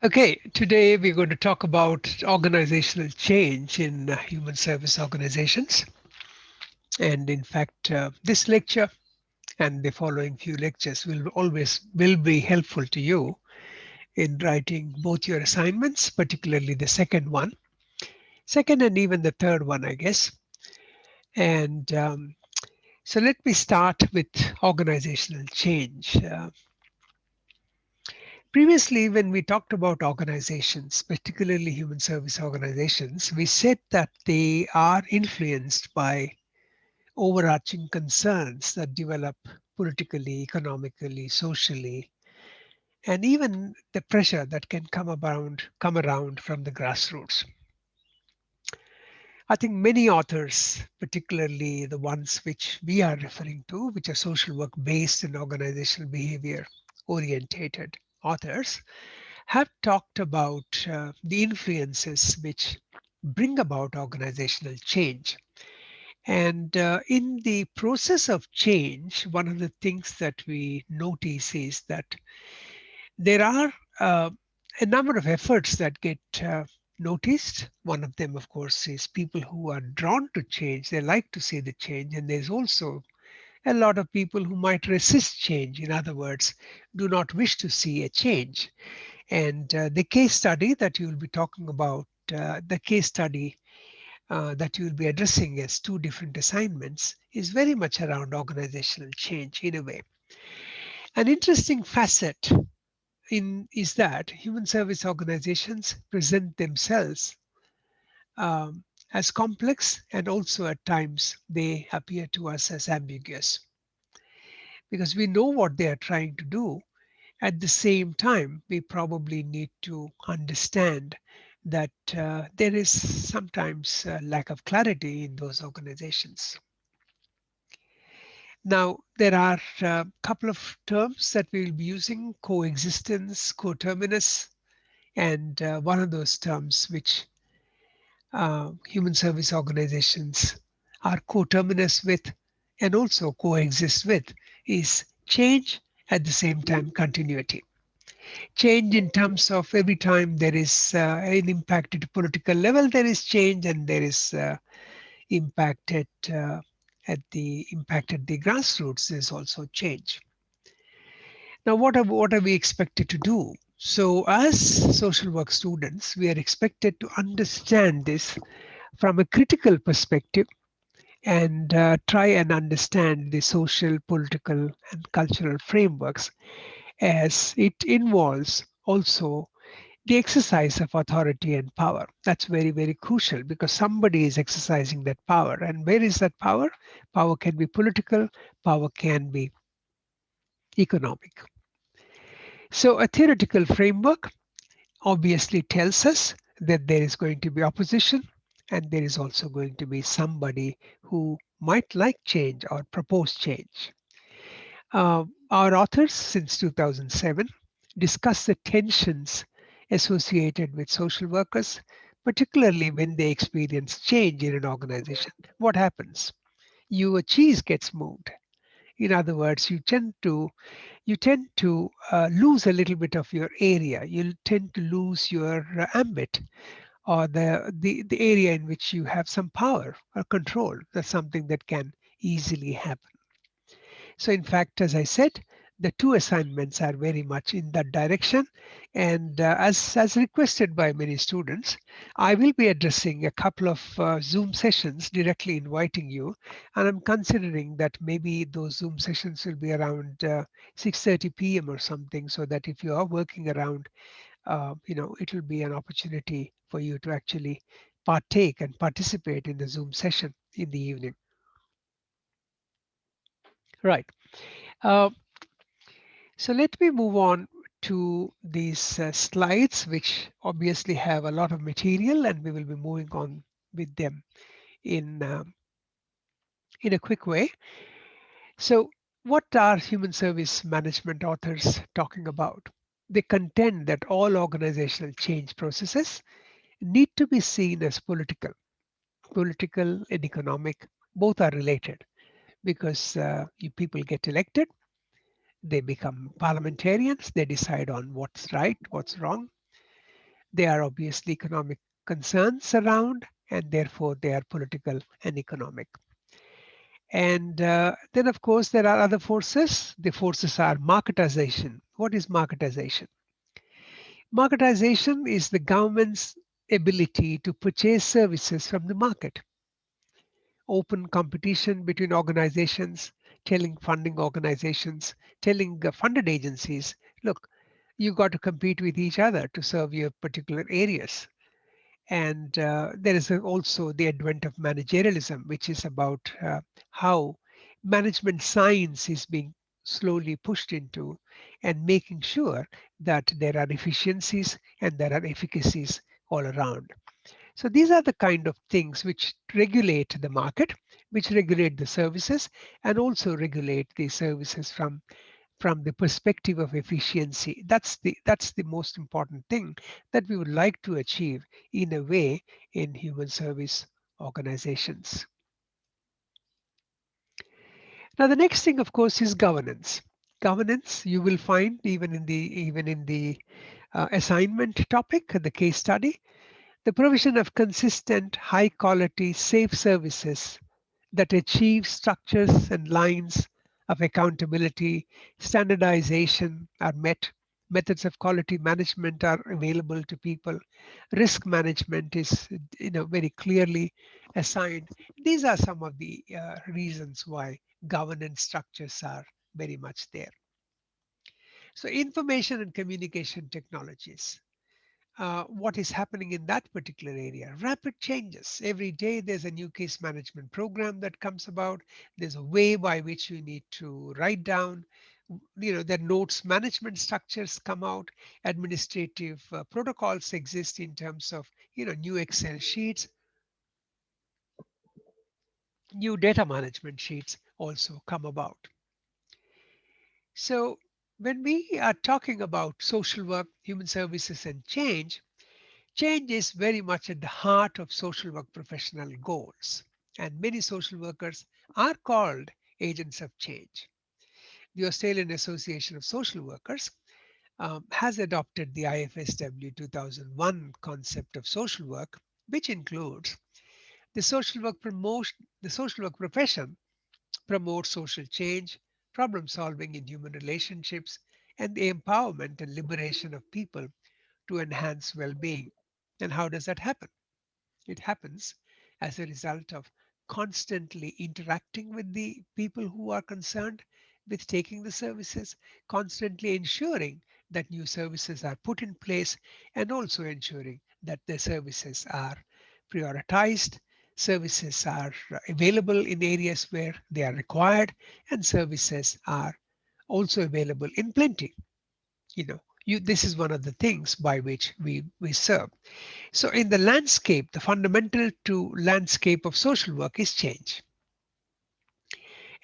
Okay, today we're going to talk about organizational change in human service organizations. And in fact, this lecture and the following few lectures will be helpful to you in writing both your assignments, particularly the second and even the third one, I guess. And so let me start with organizational change. Previously, when we talked about organizations, particularly human service organizations, we said that they are influenced by overarching concerns that develop politically, economically, socially, and even the pressure that can come around from the grassroots. I think many authors, particularly the ones which we are referring to, which are social work based and organizational behavior orientated authors, have talked about the influences which bring about organizational change. And in the process of change, one of the things that we notice is that there are a number of efforts that get noticed. One of them, of course, is people who are drawn to change. They like to see the change. And there's also a lot of people who might resist change. In other words, do not wish to see a change. And the case study that you will be talking about, the case study that you will be addressing as two different assignments, is very much around organizational change in a way. An interesting facet in is that human service organizations present themselves as complex, and also at times they appear to us as ambiguous because we know what they are trying to do. At the same time, we probably need to understand that there is sometimes a lack of clarity in those organizations. Now, there are a couple of terms that we will be using: coexistence, coterminous, and one of those terms which human service organizations are coterminous with and also coexist with is change, at the same time continuity. Change in terms of every time there is an impact at a political level, there is change, and there is impact at the grassroots. There's also change. Now, what are we expected to do? So, as social work students, we are expected to understand this from a critical perspective and try and understand the social, political, and cultural frameworks, as it involves also the exercise of authority and power. That's very, very crucial because somebody is exercising that power. And where is that power? Power can be political, power can be economic. So, a theoretical framework obviously tells us that there is going to be opposition, and there is also going to be somebody who might like change or propose change. Our authors since 2007 discuss the tensions associated with social workers, particularly when they experience change in an organization. What happens? Your cheese gets moved. In other words, you tend to lose a little bit of your area. You tend to lose your ambit, or the area in which you have some power or control. That's something that can easily happen. So in fact, as I said, the two assignments are very much in that direction. And as requested by many students, I will be addressing a couple of Zoom sessions directly inviting you. And I'm considering that maybe those Zoom sessions will be around 6:30 p.m. or something, so that if you are working around, it will be an opportunity for you to actually partake and participate in the Zoom session in the evening. Right. Uh, So let me move on to these slides, which obviously have a lot of material, and we will be moving on with them in in a quick way. So, what are human service management authors talking about? They contend that all organizational change processes need to be seen as political. Political and economic, both are related because people get elected, they become parliamentarians, they decide on what's right, what's wrong, There are obviously economic concerns around, and therefore they are political and economic. And then, of course, there are other forces. The forces are marketization. What is marketization? Marketization is the government's ability to purchase services from the market, open competition between organizations, telling funding organizations, telling funded agencies, look, you got to compete with each other to serve your particular areas. And there is also the advent of managerialism, which is about how management science is being slowly pushed into and making sure that there are efficiencies and there are efficacies all around. So these are the kind of things which regulate the market, which regulate the services, and also regulate the services from the perspective of efficiency. That's the most important thing that we would like to achieve in a way in human service organizations. Now the next thing, of course, is governance. Governance you will find even in the assignment topic, the case study, the provision of consistent, high quality, safe services that achieve structures and lines of accountability, standardization are met, methods of quality management are available to people, risk management is very clearly assigned. These are some of the reasons why governance structures are very much there. So information and communication technologies, what is happening in that particular area. Rapid changes. Every day there's a new case management program that comes about. There's a way by which you need to write down. The notes management structures come out. Administrative protocols exist in terms of new Excel sheets, new data management sheets also come about. So when we are talking about social work, human services, and change, change is very much at the heart of social work professional goals, and many social workers are called agents of change. The Australian Association of Social Workers has adopted the IFSW 2001 concept of social work, which includes the social work profession promotes social change, problem solving in human relationships, and the empowerment and liberation of people to enhance well being. And how does that happen? It happens as a result of constantly interacting with the people who are concerned with taking the services, constantly ensuring that new services are put in place, and also ensuring that the services are prioritized, services are available in areas where they are required, and services are also available in plenty. This is one of the things by which we serve. So in the landscape, the fundamental to landscape of social work is change.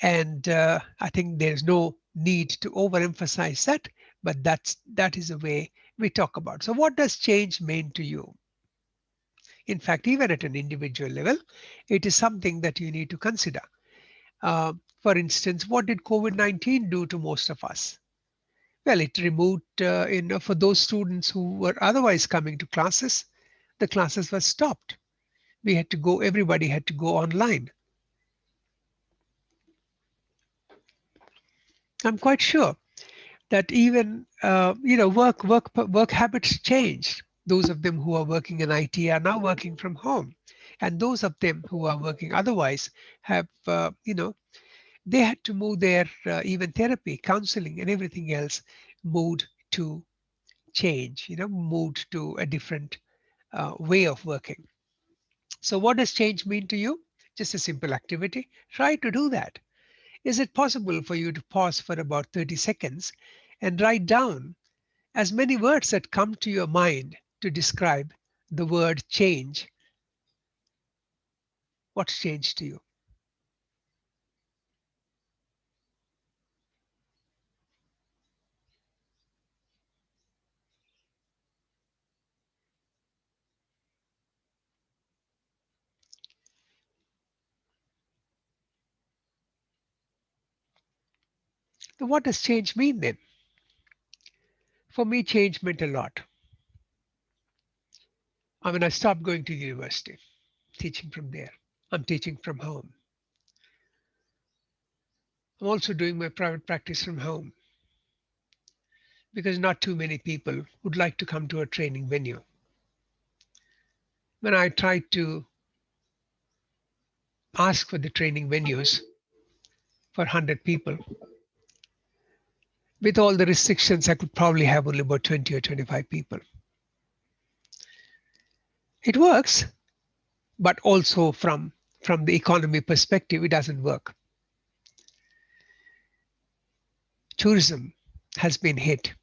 And I think there's no need to overemphasize that, but that is the way we talk about. So what does change mean to you? In fact, even at an individual level, it is something that you need to consider. For instance, what did COVID-19 do to most of us? Well, it removed, for those students who were otherwise coming to classes, the classes were stopped. Everybody had to go online. I'm quite sure that even work habits changed. Those of them who are working in IT are now working from home, and those of them who are working otherwise have they had to move their even therapy, counseling, and everything else moved to change. Moved to a different way of working. So, what does change mean to you? Just a simple activity. Try to do that. Is it possible for you to pause for about 30 seconds and write down as many words that come to your mind to describe the word change? What's changed to you? So what does change mean then? For me, change meant a lot. I mean, I stopped going to university, teaching from there. I'm teaching from home. I'm also doing my private practice from home because not too many people would like to come to a training venue. When I tried to ask for the training venues for 100 people, with all the restrictions, I could probably have only about 20 or 25 people. It works, but also from the economy perspective, it doesn't work. Tourism has been hit.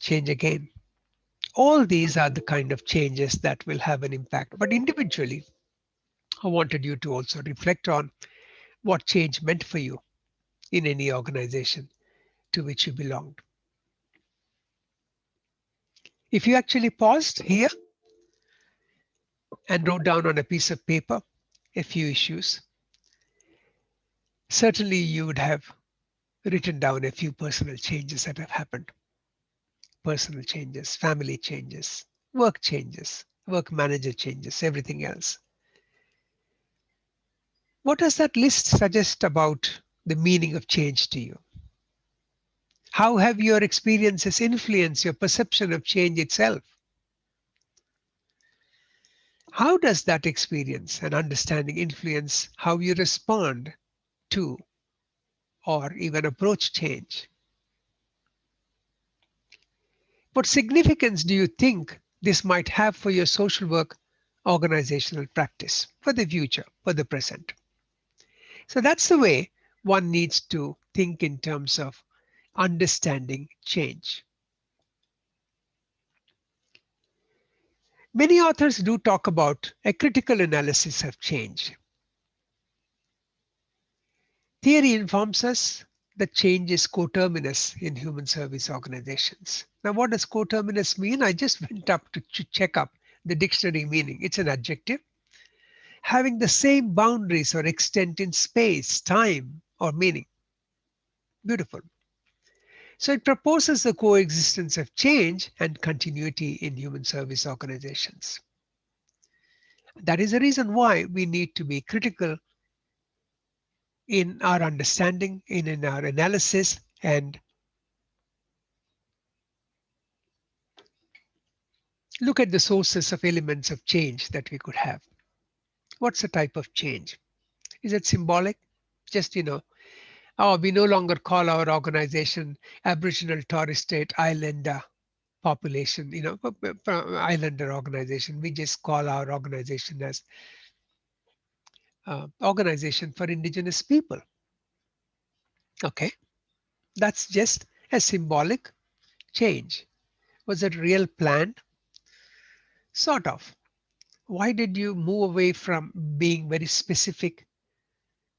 Change again. All these are the kind of changes that will have an impact. But individually, I wanted you to also reflect on what change meant for you in any organization to which you belonged. If you actually paused here and wrote down on a piece of paper a few issues, certainly you would have written down a few personal changes that have happened. Personal changes, family changes, work manager changes, everything else. What does that list suggest about the meaning of change to you? How have your experiences influenced your perception of change itself? How does that experience and understanding influence how you respond to or even approach change? What significance do you think this might have for your social work organizational practice for the future, for the present? So that's the way one needs to think in terms of understanding change. Many authors do talk about a critical analysis of change. Theory informs us that change is coterminous in human service organizations. Now, what does coterminous mean? I just went up to check up the dictionary meaning. It's an adjective having the same boundaries or extent in space, time, or meaning. Beautiful. So it proposes the coexistence of change and continuity in human service organizations. That is the reason why we need to be critical in our understanding, in our analysis, and look at the sources of elements of change that we could have. What's the type of change? Is it symbolic? Just, oh, we no longer call our organization Aboriginal Torres Strait Islander population, Islander organization. We just call our organization as Organization for Indigenous People. Okay, that's just a symbolic change. Was it real planned? Sort of. Why did you move away from being very specific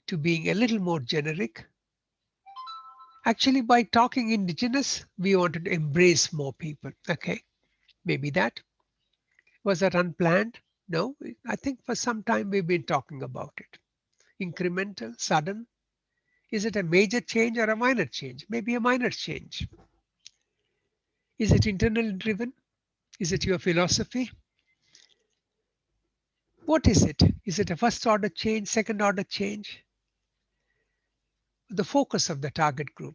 to being a little more generic? Actually, by talking indigenous, we wanted to embrace more people. Okay, maybe that. Was that unplanned? No, I think for some time we've been talking about it. Incremental, sudden. Is it a major change or a minor change? Maybe a minor change. Is it internally driven? Is it your philosophy? What is it? Is it a first order change, second order change? The focus of the target group.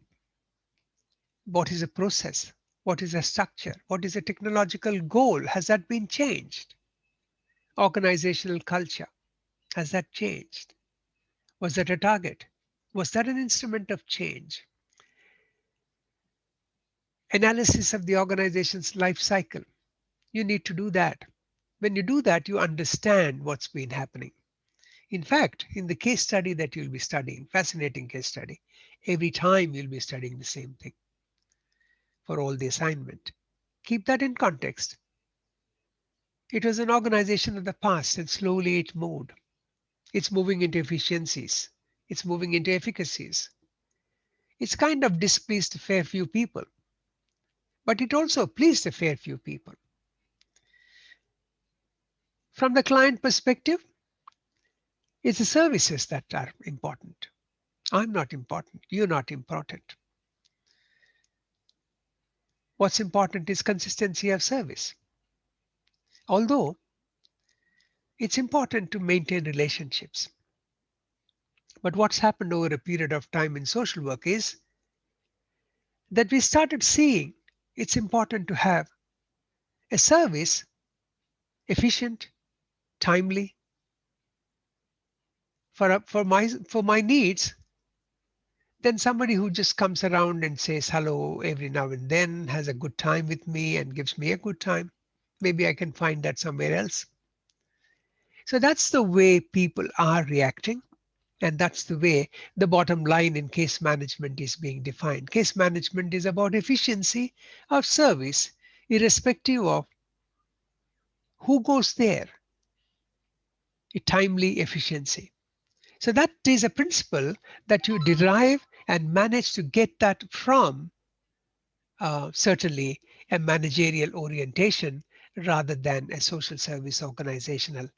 What is a process? What is a structure? What is a technological goal? Has that been changed? Organizational culture. Has that changed? Was that a target? Was that an instrument of change? Analysis of the organization's life cycle. You need to do that. When you do that, you understand what's been happening. In fact, in the case study that you'll be studying, fascinating case study, every time you'll be studying the same thing for all the assignment. Keep that in context. It was an organization of the past and slowly it moved. It's moving into efficiencies. It's moving into efficacies. It's kind of displeased a fair few people, but it also pleased a fair few people. From the client perspective, it's the services that are important. I'm not important. You're not important. What's important is consistency of service. Although It's important to maintain relationships. But what's happened over a period of time in social work is that we started seeing it's important to have a service efficient, timely for my needs than somebody who just comes around and says hello every now and then, has a good time with me and gives me a good time. Maybe I can find that somewhere else. So that's the way people are reacting. And that's the way the bottom line in case management is being defined. Case management is about efficiency of service, irrespective of who goes there, a timely efficiency. So that is a principle that you derive and manage to get that from certainly a managerial orientation rather than a social service organizational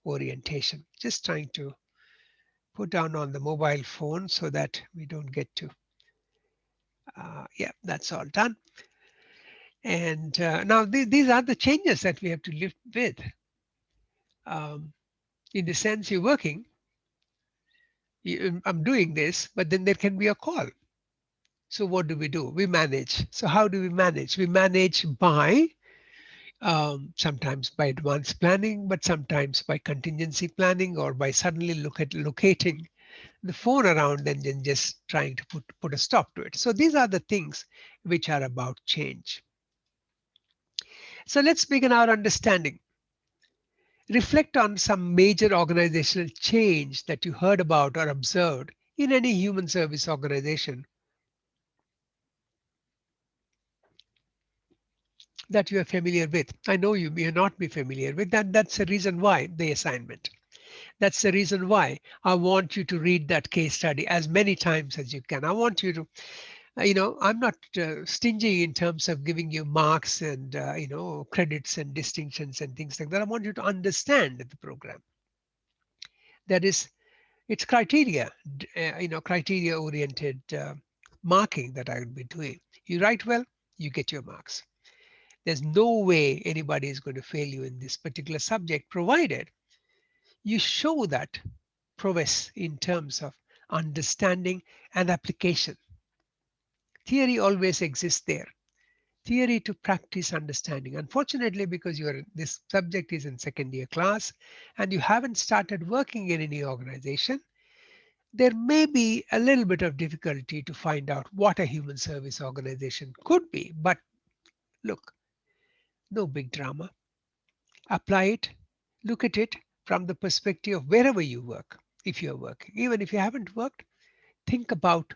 orientation. Just trying to put down on the mobile phone so that we don't get to, yeah, that's all done. And now these are the changes that we have to live with. Um, in the sense you're working, I'm doing this, but then there can be a call. So what do? We manage. So how do we manage? We manage by sometimes by advanced planning, but sometimes by contingency planning or by suddenly locating the phone around and then just trying to put a stop to it. So these are the things which are about change. So let's begin our understanding. Reflect on some major organizational change that you heard about or observed in any human service organization that you are familiar with. I know you may not be familiar with that. That's the reason why the assignment. That's the reason why I want you to read that case study as many times as you can. I want you to, I'm not stingy in terms of giving you marks and, credits and distinctions and things like that. I want you to understand the program. That is, it's criteria oriented marking that I will be doing. You write well, you get your marks. There's no way anybody is going to fail you in this particular subject, provided you show that prowess in terms of understanding and application. Theory always exists there. Theory to practice understanding. Unfortunately, because this subject is in second year class and you haven't started working in any organization, there may be a little bit of difficulty to find out what a human service organization could be. But look, no big drama. Apply it, look at it from the perspective of wherever you work. If you're working, even if you haven't worked, think about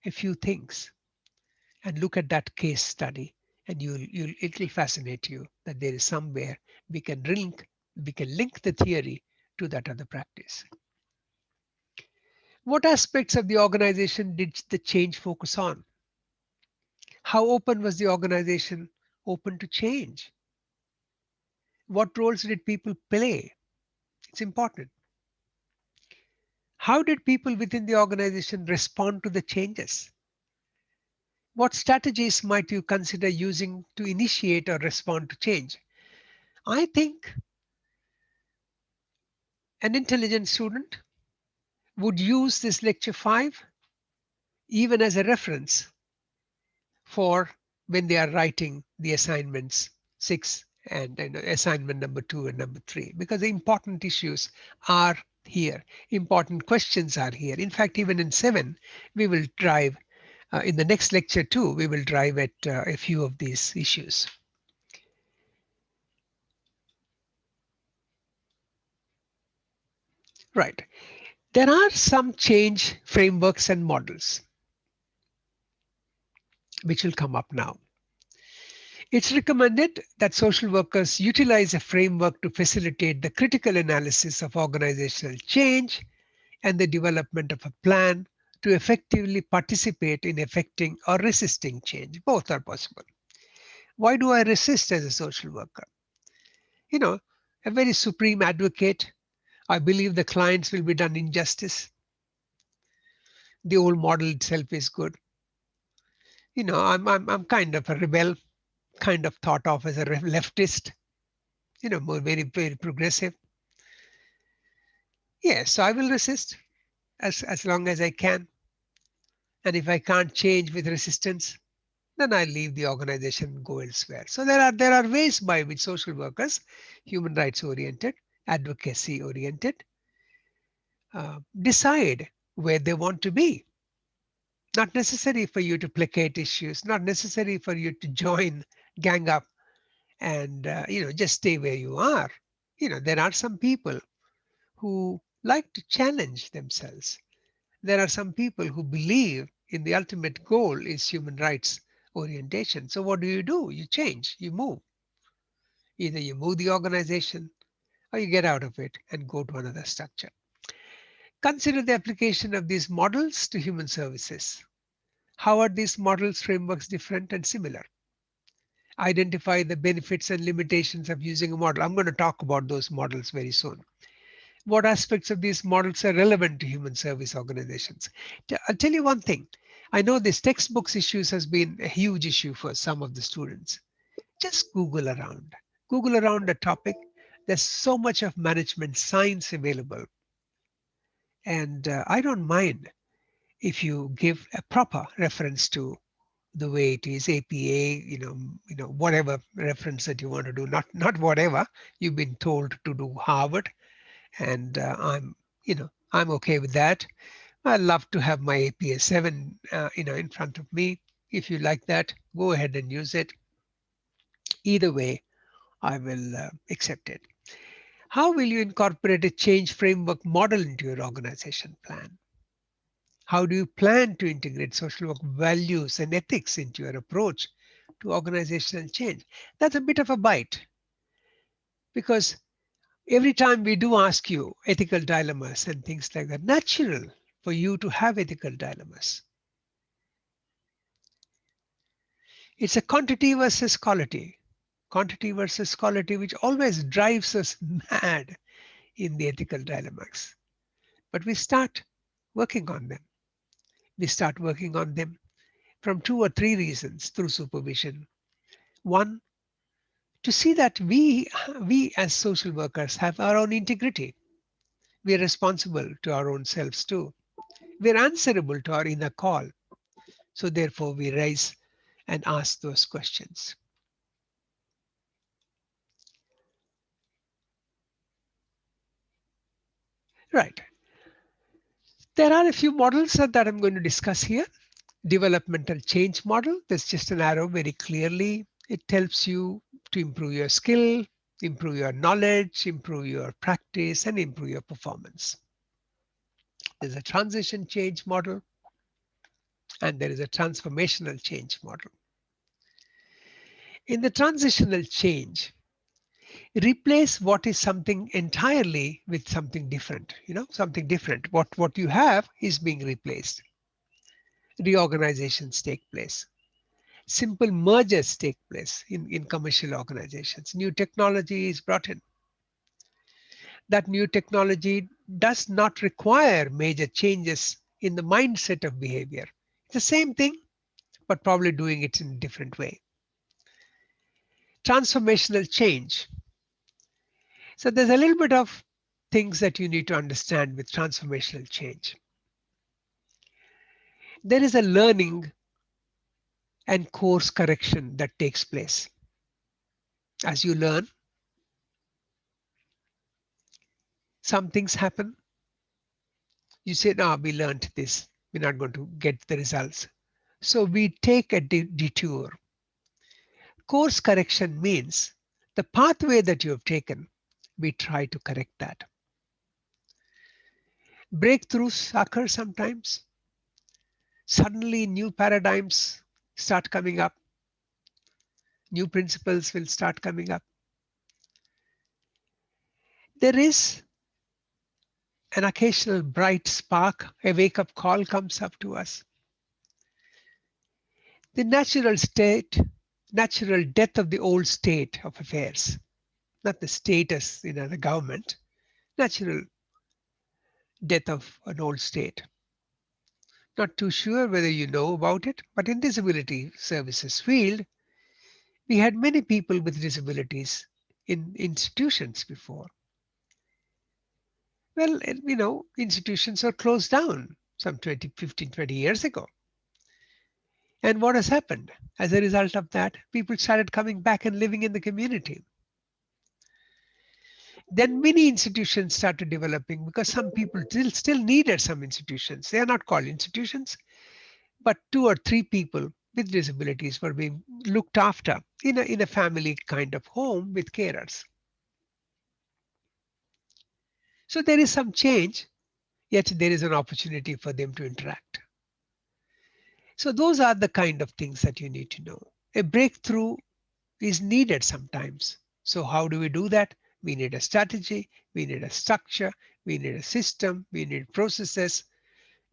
a few things and look at that case study, and it'll fascinate you that there is somewhere we can link the theory to that other practice. What aspects of the organization did the change focus on? How open was the organization open to change? What roles did people play? It's important. How did people within the organization respond to the changes? What strategies might you consider using to initiate or respond to change? I think an intelligent student would use this lecture 5 even as a reference for when they are writing the assignments 6 and assignment number 2 and number 3, because the important issues are here. Important questions are here. In fact, even in 7, we will drive, in the next lecture too, we will drive at a few of these issues. Right. There are some change frameworks and models which will come up now. It's recommended that social workers utilize a framework to facilitate the critical analysis of organizational change and the development of a plan to effectively participate in effecting or resisting change. Both are possible. Why do I resist as a social worker? You know, a very supreme advocate. I believe the clients will be done injustice. The old model itself is good. I'm kind of a rebel, kind of thought of as a leftist, more very, very progressive. Yes, so I will resist as long as I can. And if I can't change with resistance, then I leave the organization and go elsewhere. So there are ways by which social workers, human rights oriented, advocacy oriented, decide where they want to be. Not necessary for you to placate issues, not necessary for you to join, gang up, and just stay where you are. There are some people who like to challenge themselves. There are some people who believe in the ultimate goal is human rights orientation. So what do? You change, you move. Either you move the organization or you get out of it and go to another structure. Consider the application of these models to human services. How are these models frameworks different and similar? Identify the benefits and limitations of using a model. I'm going to talk about those models very soon. What aspects of these models are relevant to human service organizations? I'll tell you one thing. I know this textbooks issues has been a huge issue for some of the students. Just Google around. Google around a topic. There's so much of management science available. And I don't mind if you give a proper reference to the way it is, APA, whatever reference that you want to do, not whatever you've been told to do Harvard, and I'm okay with that. I love to have my APA 7, in front of me. If you like that, go ahead and use it. Either way, I will accept it. How will you incorporate a change framework model into your organization plan? How do you plan to integrate social work values and ethics into your approach to organizational change? That's a bit of a bite because every time we do ask you ethical dilemmas and things like that, natural for you to have ethical dilemmas. It's a quantity versus quality, which always drives us mad in the ethical dilemmas. But we start working on them. We start working on them from two or three reasons through supervision. One, to see that we as social workers have our own integrity. We are responsible to our own selves too. We are answerable to our inner call. So therefore we raise and ask those questions. Right. There are a few models that I'm going to discuss here. Developmental change model. There's just an arrow very clearly. It helps you to improve your skill, improve your knowledge, improve your practice, and improve your performance. There's a transition change model, and there is a transformational change model. In the transitional change, replace what is something entirely with something different. Something different. What you have is being replaced. Reorganizations take place. Simple mergers take place in commercial organizations. New technology is brought in. That new technology does not require major changes in the mindset of behavior. It's the same thing, but probably doing it in a different way. Transformational change. So there's a little bit of things that you need to understand with transformational change. There is a learning and course correction that takes place. As you learn, some things happen. You say, no, we learned this. We're not going to get the results. So we take a detour. Course correction means the pathway that you have taken, we try to correct that. Breakthroughs occur sometimes. Suddenly new paradigms start coming up. New principles will start coming up. There is an occasional bright spark, a wake-up call comes up to us. The natural death of the old state of affairs, not the status, the government, natural death of an old state. Not too sure whether you know about it, but in disability services field, we had many people with disabilities in institutions before. Well, institutions were closed down some 20, 15, 20 years ago. And what has happened? As a result of that, people started coming back and living in the community. Then many institutions started developing because some people still needed some institutions. They are not called institutions, but two or three people with disabilities were being looked after in a family kind of home with carers. So there is some change, yet there is an opportunity for them to interact. So those are the kind of things that you need to know. A breakthrough is needed sometimes. So how do we do that? We need a strategy, we need a structure, we need a system, we need processes,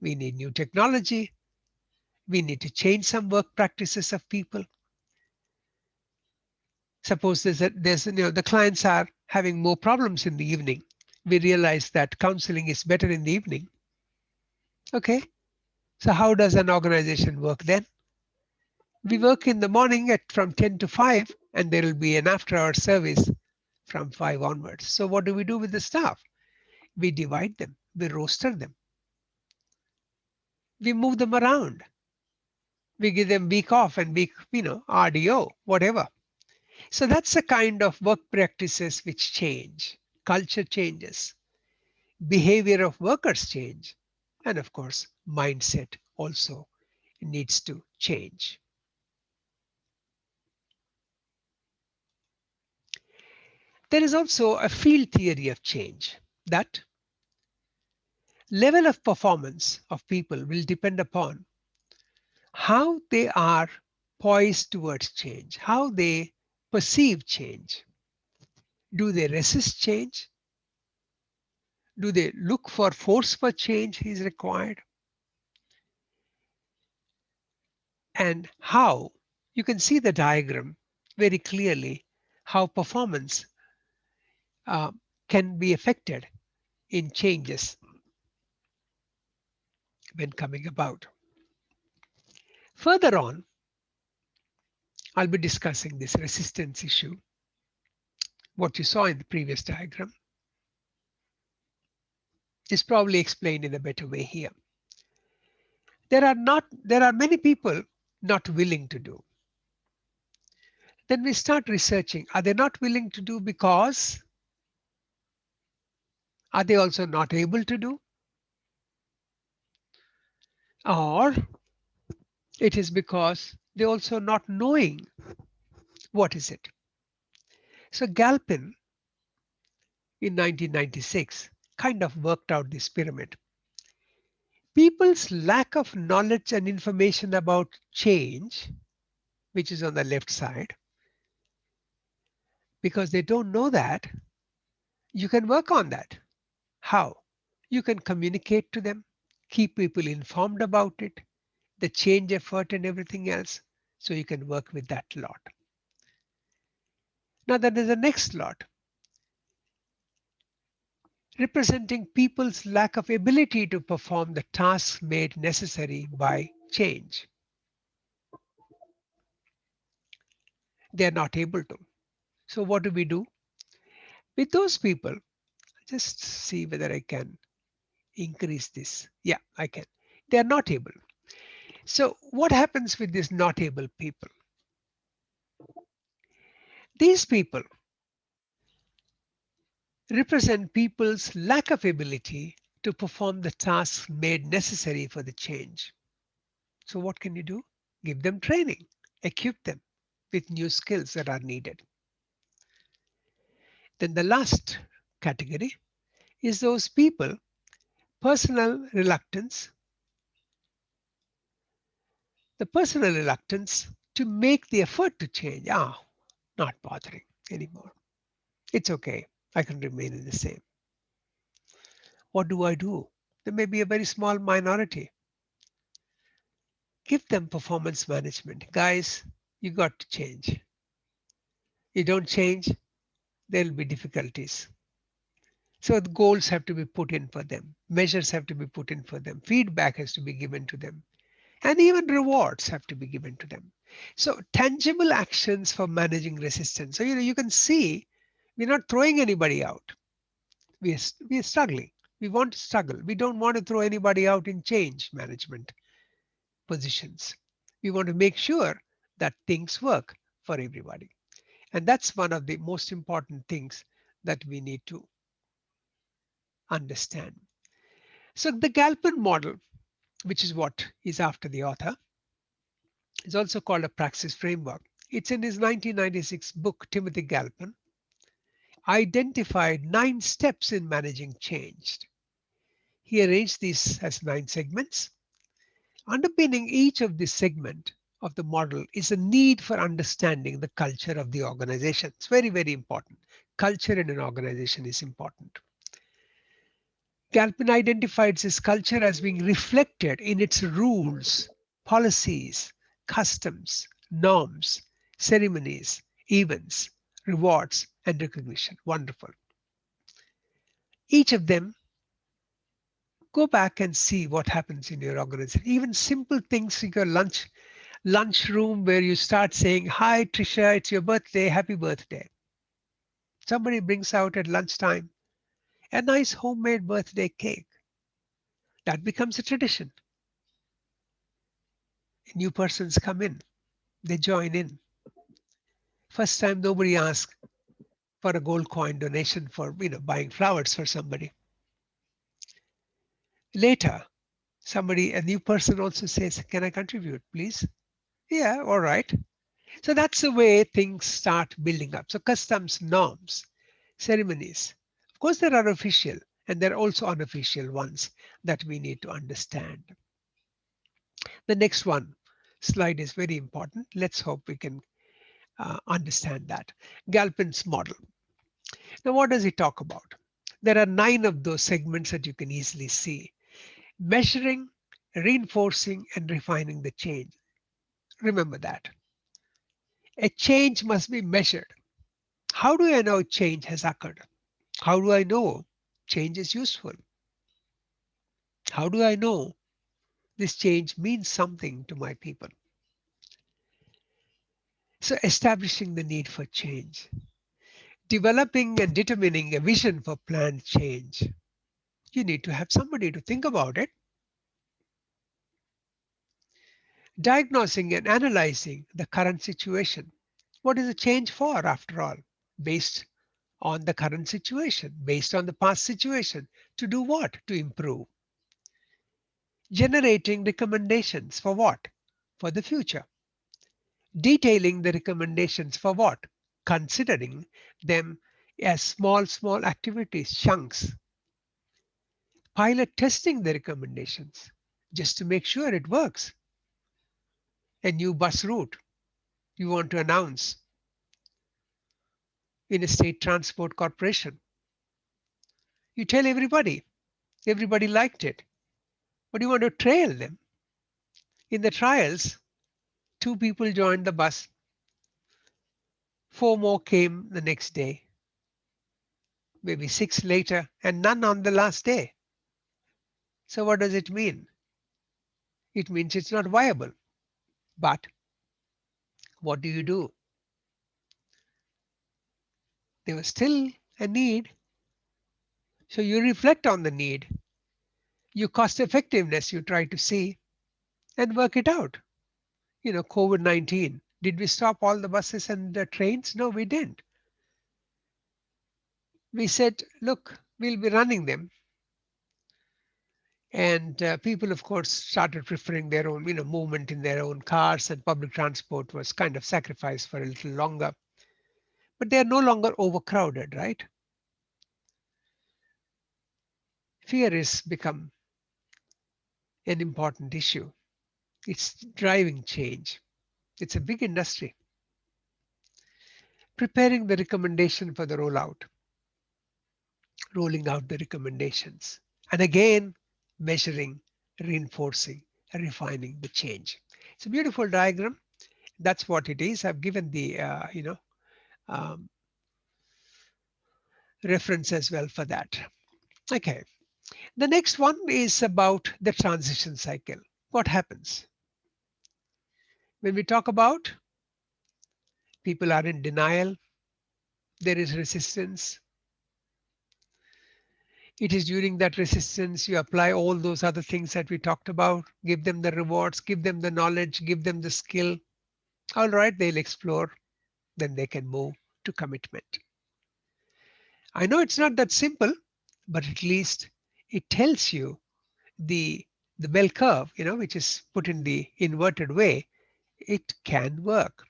we need new technology, we need to change some work practices of people. Suppose the clients are having more problems in the evening. We realize that counseling is better in the evening. Okay, so how does an organization work then? We work in the morning at from 10 to 5, and there will be an after-hour service from 5 onwards. So what do we do with the staff? We divide them, we roster them, we move them around, we give them week off and week, RDO, whatever. So that's the kind of work practices which change. Culture changes, behavior of workers change, and of course, mindset also needs to change. There is also a field theory of change that level of performance of people will depend upon how they are poised towards change, how they perceive change. Do they resist change? Do they look for force for change is required? And how? You can see the diagram very clearly how performance uh, can be affected in changes when coming about. Further on, I'll be discussing this resistance issue, what you saw in the previous diagram is probably explained in a better way here. There are many people not willing to do. Then we start researching. Are they not willing to do because are they also not able to do? Or it is because they also not knowing what is it. So Galpin in 1996 kind of worked out this pyramid. People's lack of knowledge and information about change, which is on the left side, because they don't know that, you can work on that. How? You can communicate to them, keep people informed about it, the change effort and everything else. So you can work with that lot. Now there is the next lot, representing people's lack of ability to perform the tasks made necessary by change. They are not able to. So what do we do? With those people, just see whether I can increase this. Yeah, I can. They are not able. So what happens with these not able people? These people represent people's lack of ability to perform the tasks made necessary for the change. So what can you do? Give them training, equip them with new skills that are needed. Then the last category is those people, personal reluctance to make the effort to change. Not bothering anymore. It's okay. I can remain in the same. What do I do? There may be a very small minority. Give them performance management. Guys, you got to change. You don't change, there will be difficulties. So the goals have to be put in for them. Measures have to be put in for them. Feedback has to be given to them. And even rewards have to be given to them. So tangible actions for managing resistance. So you can see we're not throwing anybody out. We are struggling. We want to struggle. We don't want to throw anybody out in change management positions. We want to make sure that things work for everybody. And that's one of the most important things that we need to understand. So the Galpin model, which is what is after the author, is also called a praxis framework. It's in his 1996 book, Timothy Galpin identified 9 steps in managing change. He arranged these as 9 segments. Underpinning each of this segment of the model is a need for understanding the culture of the organization. It's very, very important. Culture in an organization is important. Galpin identifies this culture as being reflected in its rules, policies, customs, norms, ceremonies, events, rewards, and recognition. Wonderful. Each of them, go back and see what happens in your organization. Even simple things in your lunchroom where you start saying, "Hi, Trisha, it's your birthday. Happy birthday." Somebody brings out at lunchtime a nice homemade birthday cake. That becomes a tradition. New persons come in, they join in. First time, nobody asks for a gold coin donation for buying flowers for somebody. Later, a new person also says, "Can I contribute, please?" Yeah, all right. So that's the way things start building up. So customs, norms, ceremonies. Of course, there are official and there are also unofficial ones that we need to understand. The next one slide is very important. Let's hope we can understand that. Galpin's model. Now, what does he talk about? There are 9 of those segments that you can easily see. Measuring, reinforcing, and refining the change. Remember that. A change must be measured. How do I know change has occurred? How do I know change is useful? How do I know this change means something to my people? So, establishing the need for change, developing and determining a vision for planned change. You need to have somebody to think about it. Diagnosing and analyzing the current situation. What is the change for, after all? Based on the current situation, based on the past situation. To do what? To improve. Generating recommendations for what? For the future. Detailing the recommendations for what? Considering them as small activities, chunks. Pilot testing the recommendations just to make sure it works. A new bus route you want to announce in a state transport corporation. You tell everybody liked it, but you want to trail them. In the trials, 2 people joined the bus, 4 more came the next day, maybe 6 later, and none on the last day. So what does it mean? It means it's not viable. But what do you do? There was still a need. So you reflect on the need, your cost effectiveness, you try to see and work it out. COVID-19, did we stop all the buses and the trains? No, we didn't. We said, look, we'll be running them. And people, of course, started preferring their own, movement in their own cars, and public transport was kind of sacrificed for a little longer. But they are no longer overcrowded, right? Fear has become an important issue. It's driving change. It's a big industry. Preparing the recommendation for the rollout, rolling out the recommendations, and again, measuring, reinforcing, and refining the change. It's a beautiful diagram. That's what it is. I've given the um, reference as well for that. Okay. The next one is about the transition cycle. What happens when we talk about people are in denial, there is resistance, It is during that resistance you apply all those other things that we talked about. Give them the rewards, give them the knowledge, give them the skill. All right, they'll explore, then they can move to commitment. I know it's not that simple, but at least it tells you the the bell curve, which is put in the inverted way. It can work.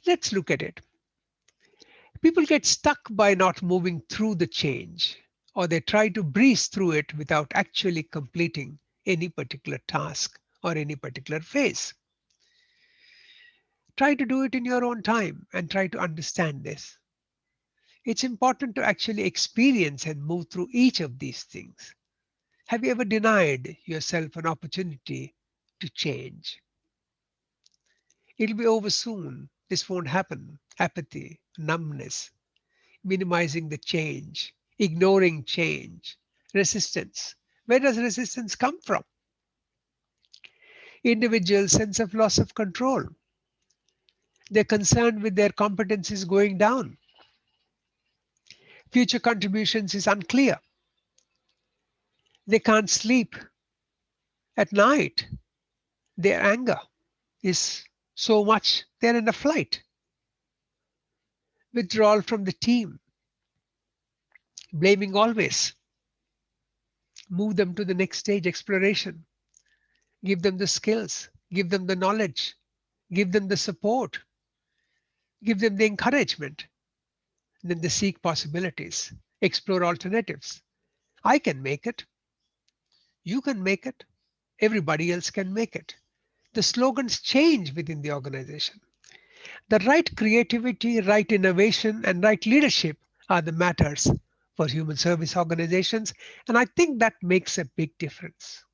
Let's look at it. People get stuck by not moving through the change, or they try to breeze through it without actually completing any particular task or any particular phase. Try to do it in your own time and try to understand this. It's important to actually experience and move through each of these things. Have you ever denied yourself an opportunity to change? It'll be over soon. This won't happen. Apathy, numbness, minimizing the change, ignoring change, resistance. Where does resistance come from? Individual sense of loss of control. They're concerned with their competencies going down. Future contributions is unclear. They can't sleep at night. Their anger is so much. They're in a flight. Withdrawal from the team. Blaming always. Move them to the next stage, exploration. Give them the skills. Give them the knowledge. Give them the support. Give them the encouragement. Then they seek possibilities. Explore alternatives. I can make it. You can make it. Everybody else can make it. The slogans change within the organization. The right creativity, right innovation, and right leadership are the matters for human service organizations. And I think that makes a big difference.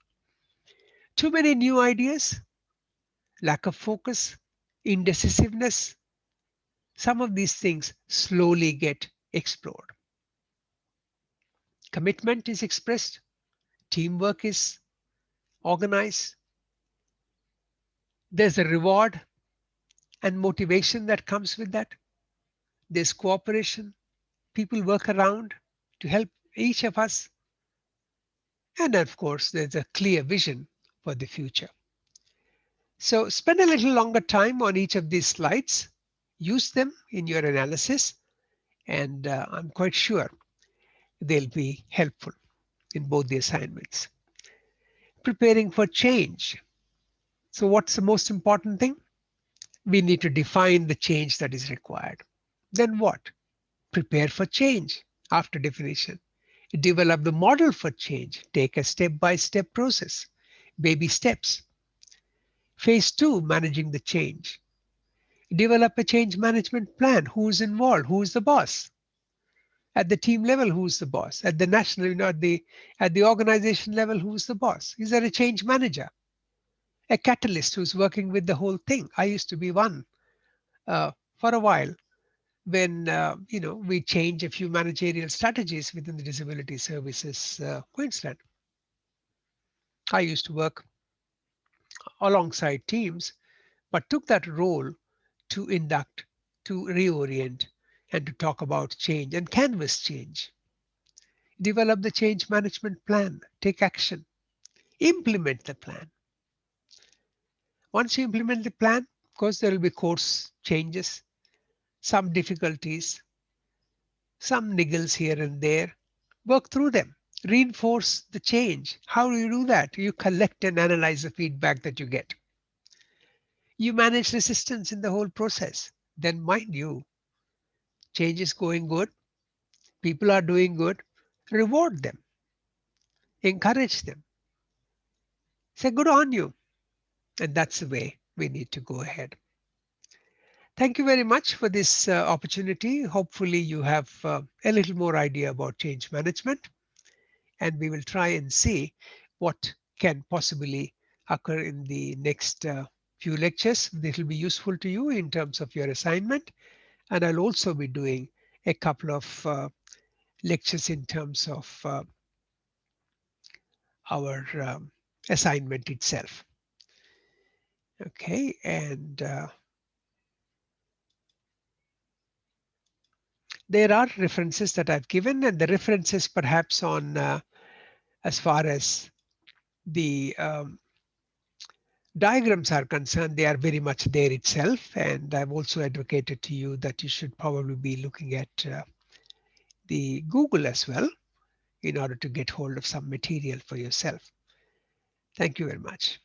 Too many new ideas, lack of focus, indecisiveness, some of these things slowly get explored. Commitment is expressed, teamwork is organized, there's a reward and motivation that comes with that, there's cooperation, people work around to help each of us, and of course, there's a clear vision for the future. So spend a little longer time on each of these slides, use them in your analysis, and I'm quite sure they'll be helpful in both the assignments. Preparing for change. So what's the most important thing? We need to define the change that is required. Then what? Prepare for change after definition. Develop the model for change. Take a step-by-step process. Baby steps. Phase two, managing the change. Develop a change management plan. Who's involved? Who's the boss? At the team level, who's the boss? At the national, at the organization level, who's the boss? Is there a change manager? A catalyst who's working with the whole thing? I used to be one for a while when we change a few managerial strategies within the Disability Services Queensland. I used to work alongside teams, but took that role to induct, to reorient, and to talk about change and canvas change. Develop the change management plan, take action, implement the plan. Once you implement the plan, of course, there will be course changes, some difficulties, some niggles here and there. Work through them. Reinforce the change. How do you do that? You collect and analyze the feedback that you get. You manage resistance in the whole process. Then, mind you, change is going good. People are doing good. Reward them. Encourage them. Say good on you. And that's the way we need to go ahead. Thank you very much for this opportunity. Hopefully you have a little more idea about change management, and we will try and see what can possibly occur in the next few lectures. This will be useful to you in terms of your assignment, and I'll also be doing a couple of lectures in terms of our assignment itself. Okay, and There are references that I've given, and the references perhaps on as far as the diagrams are concerned, they are very much there itself. And I've also advocated to you that you should probably be looking at the Google as well in order to get hold of some material for yourself. Thank you very much.